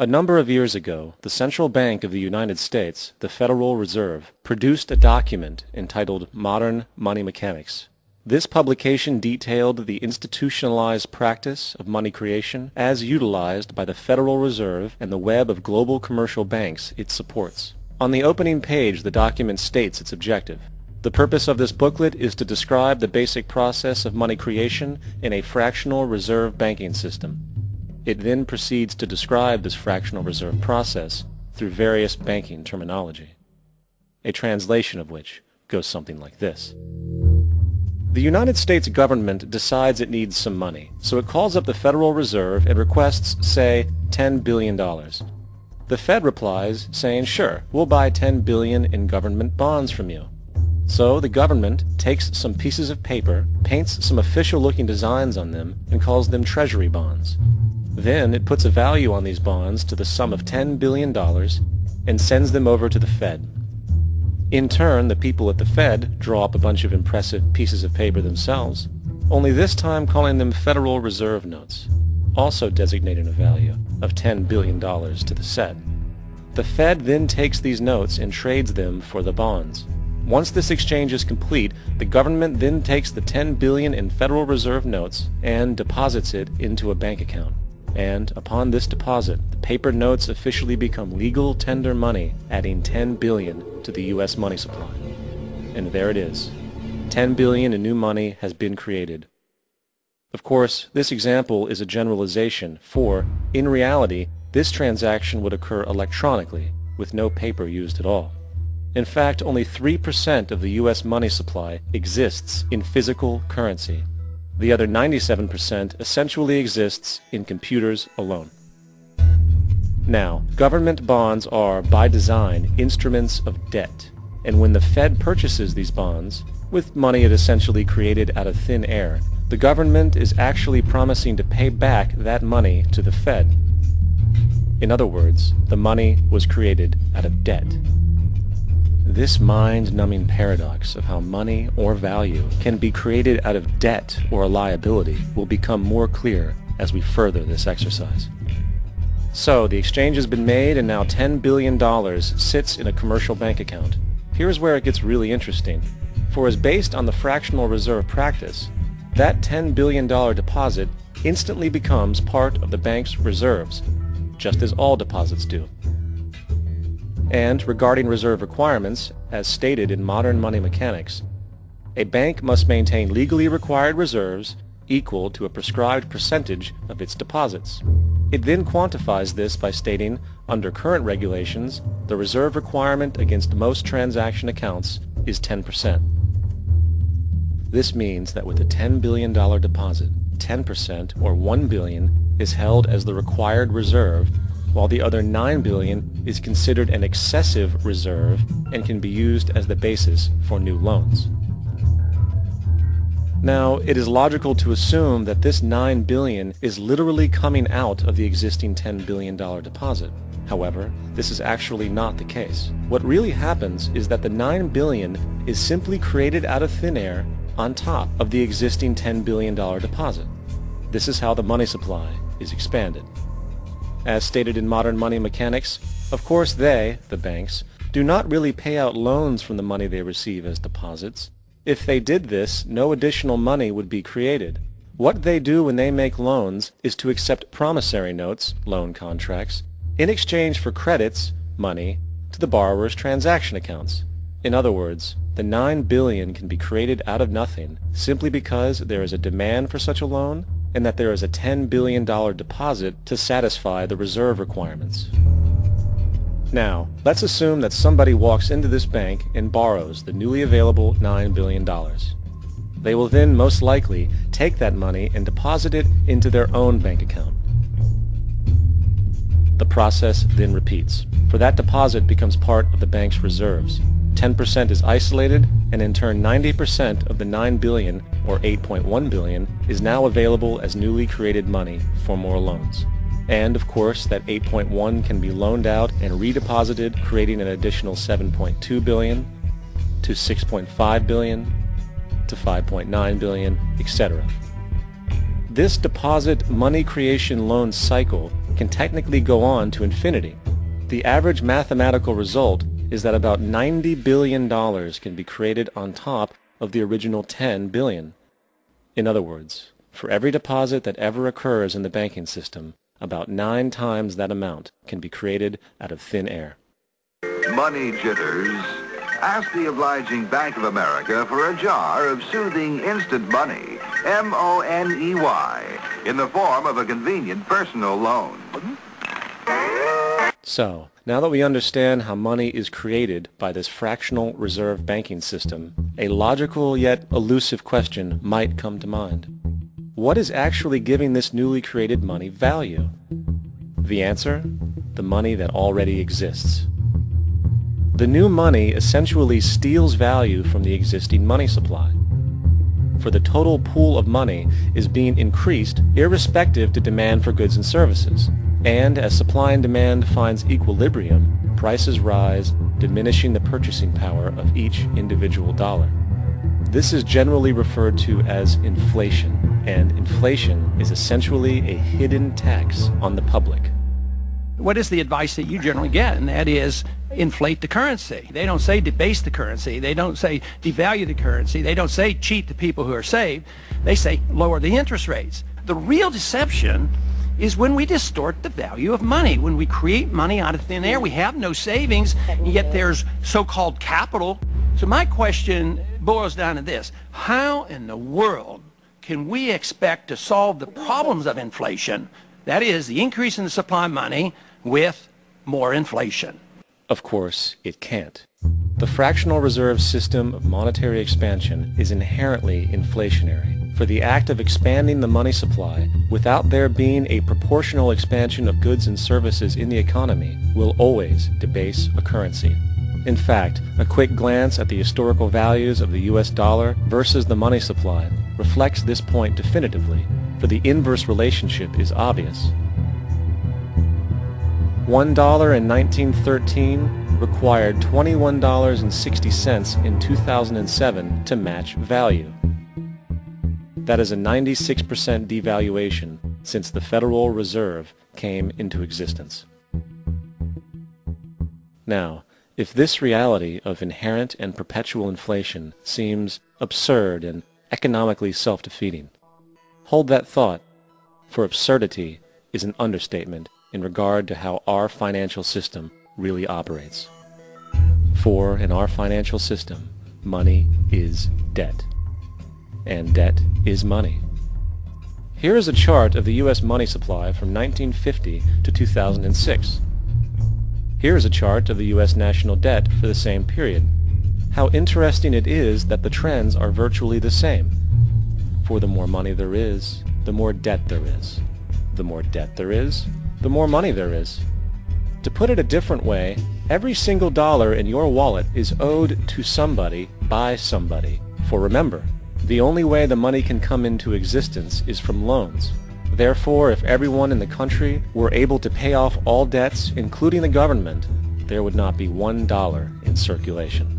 A number of years ago, the Central Bank of the United States, the Federal Reserve, produced a document entitled Modern Money Mechanics. This publication detailed the institutionalized practice of money creation as utilized by the Federal Reserve and the web of global commercial banks it supports. On the opening page, the document states its objective. The purpose of this booklet is to describe the basic process of money creation in a fractional reserve banking system. It then proceeds to describe this fractional reserve process through various banking terminology, a translation of which goes something like this. The United States government decides it needs some money, so it calls up the Federal Reserve and requests, say, $10 billion. The Fed replies saying, sure, we'll buy $10 billion in government bonds from you. So the government takes some pieces of paper, paints some official-looking designs on them, and calls them Treasury bonds. Then it puts a value on these bonds to the sum of $10 billion and sends them over to the Fed. In turn, the people at the Fed draw up a bunch of impressive pieces of paper themselves, only this time calling them Federal Reserve notes, also designating a value of $10 billion to the set. The Fed then takes these notes and trades them for the bonds. Once this exchange is complete, the government then takes the $10 billion in Federal Reserve notes and deposits it into a bank account. And upon this deposit, the paper notes officially become legal tender money, adding $10 billion to the U.S. money supply. And there it is. $10 billion in new money has been created. Of course, this example is a generalization, for, in reality, this transaction would occur electronically, with no paper used at all. In fact, only 3% of the U.S. money supply exists in physical currency. The other 97% essentially exists in computers alone. Now, government bonds are, by design, instruments of debt, and when the Fed purchases these bonds, with money it essentially created out of thin air, the government is actually promising to pay back that money to the Fed. In other words, the money was created out of debt. This mind-numbing paradox of how money or value can be created out of debt or a liability will become more clear as we further this exercise. So, the exchange has been made and now $10 billion sits in a commercial bank account. Here's where it gets really interesting. For as based on the fractional reserve practice, that $10 billion deposit instantly becomes part of the bank's reserves, just as all deposits do. And regarding reserve requirements, as stated in Modern Money Mechanics, a bank must maintain legally required reserves equal to a prescribed percentage of its deposits. It then quantifies this by stating, under current regulations, the reserve requirement against most transaction accounts is 10%. This means that with a $10 billion deposit, 10% or $1 billion is held as the required reserve, while the other $9 billion is considered an excessive reserve and can be used as the basis for new loans. Now, it is logical to assume that this $9 billion is literally coming out of the existing $10 billion deposit. However, this is actually not the case. What really happens is that the $9 billion is simply created out of thin air on top of the existing $10 billion deposit. This is how the money supply is expanded. As stated in Modern Money Mechanics, of course they, the banks, do not really pay out loans from the money they receive as deposits. If they did this, no additional money would be created. What they do when they make loans is to accept promissory notes, loan contracts, in exchange for credits, money, to the borrower's transaction accounts. In other words, the $9 billion can be created out of nothing simply because there is a demand for such a loan and that there is a $10 billion deposit to satisfy the reserve requirements. Now, let's assume that somebody walks into this bank and borrows the newly available $9 billion. They will then most likely take that money and deposit it into their own bank account. The process then repeats, for that deposit becomes part of the bank's reserves. 10% is isolated, and in turn 90% of the $9 billion, or $8.1 billion, is now available as newly created money for more loans. And, of course, that 8.1 can be loaned out and redeposited, creating an additional 7.2 billion, to 6.5 billion, to 5.9 billion, etc. This deposit money creation loan cycle can technically go on to infinity. The average mathematical result is that about $90 billion can be created on top of the original $10 billion. In other words, for every deposit that ever occurs in the banking system, about 9 times that amount can be created out of thin air. Money jitters? Ask the obliging Bank of America for a jar of soothing instant money, M-O-N-E-Y, in the form of a convenient personal loan. So, now that we understand how money is created by this fractional reserve banking system, a logical yet elusive question might come to mind. What is actually giving this newly created money value? The answer? The money that already exists. The new money essentially steals value from the existing money supply. For the total pool of money is being increased irrespective to demand for goods and services. And as supply and demand finds equilibrium, prices rise, diminishing the purchasing power of each individual dollar. This is generally referred to as inflation, and inflation is essentially a hidden tax on the public. What is the advice that you generally get? And that is inflate the currency. They don't say debase the currency. They don't say devalue the currency. They don't say cheat the people who are saved. They say lower the interest rates. The real deception is when we distort the value of money. When we create money out of thin air, we have no savings, yet there's so-called capital. So my question boils down to this: how in the world can we expect to solve the problems of inflation, that is, the increase in the supply of money, with more inflation? Of course, it can't. The fractional reserve system of monetary expansion is inherently inflationary. For the act of expanding the money supply, without there being a proportional expansion of goods and services in the economy, will always debase a currency. In fact, a quick glance at the historical values of the US dollar versus the money supply reflects this point definitively, for the inverse relationship is obvious. $1 in 1913 required $21.60 in 2007 to match value. That is a 96% devaluation since the Federal Reserve came into existence. Now, if this reality of inherent and perpetual inflation seems absurd and economically self-defeating, hold that thought, for absurdity is an understatement in regard to how our financial system really operates. For in our financial system, money is debt, and debt is money. Here is a chart of the U.S. money supply from 1950 to 2006. Here is a chart of the U.S. national debt for the same period. How interesting it is that the trends are virtually the same. For the more money there is, the more debt there is. The more debt there is, the more money there is. To put it a different way, every single dollar in your wallet is owed to somebody by somebody. For remember, the only way the money can come into existence is from loans. Therefore, if everyone in the country were able to pay off all debts, including the government, there would not be $1 in circulation.